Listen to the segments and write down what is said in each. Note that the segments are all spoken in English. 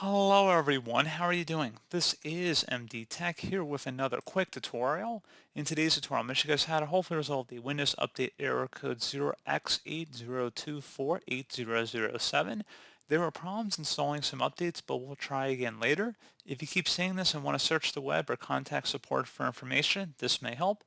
Hello everyone, how are you doing? This is MD Tech here with another quick tutorial. In today's tutorial, I'm going to show you guys how to hopefully resolve the Windows Update error code 0x80248007. There were problems installing some updates, but we'll try again later. If you keep seeing this and want to search the web or contact support for information, this may help.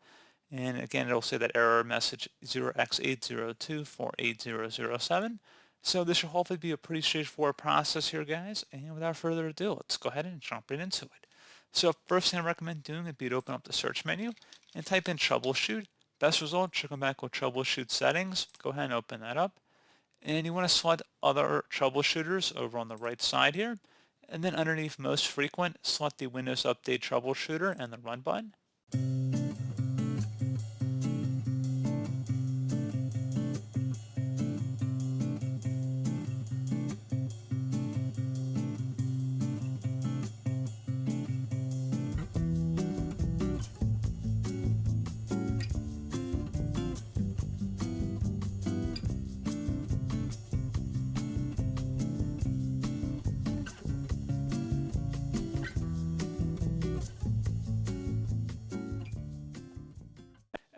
And again, it'll say that error message 0x80248007. So this should hopefully be a pretty straightforward process here, guys. And without further ado, let's go ahead and jump right into it. So first thing I recommend doing would be to open up the search menu and type in troubleshoot. Best result should come back with troubleshoot settings. Go ahead and open that up. And you want to select other troubleshooters over on the right side here. And then underneath most frequent, select the Windows Update troubleshooter and the run button.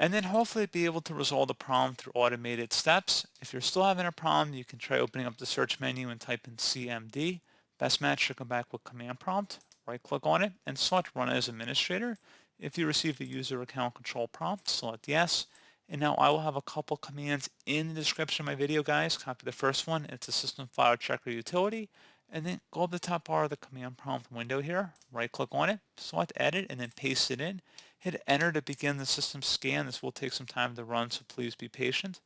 And then hopefully be able to resolve the problem through automated steps. If you're still having a problem, you can try opening up the search menu and type in CMD. Best match should come back with command prompt. Right click on it and select run as administrator. If you receive the user account control prompt, select yes. And now I will have a couple commands in the description of my video, guys. Copy the first one. It's a system file checker utility. And then go up the top bar of the command prompt window here. Right click on it, select edit, and then paste it in. Hit enter to begin the system scan. This will take some time to run, so please be patient.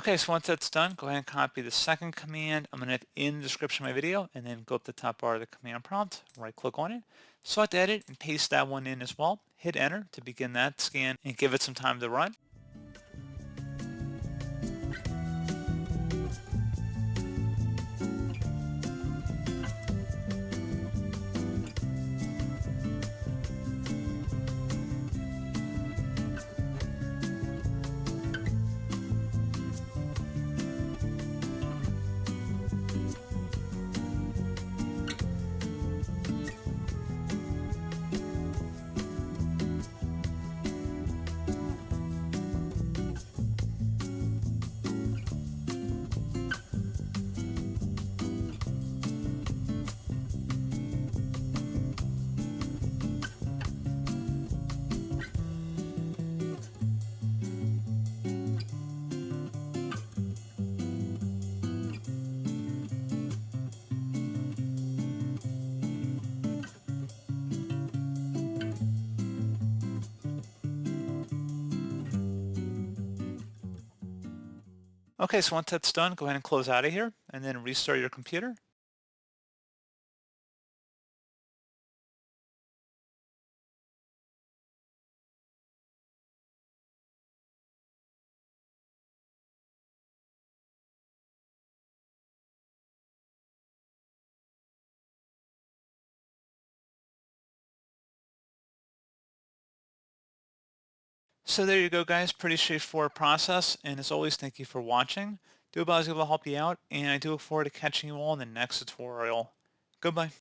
Okay, so once that's done, go ahead and copy the second command. I'm going to have in the description of my video, and then go up the top bar of the command prompt, right click on it, select edit, and paste that one in as well. Hit enter to begin that scan and give it some time to run. Okay, so once that's done, go ahead and close out of here, and then restart your computer. So there you go, guys. Pretty straightforward process. And as always, thank you for watching. Do hope I was able to help you out, and I do look forward to catching you all in the next tutorial. Goodbye.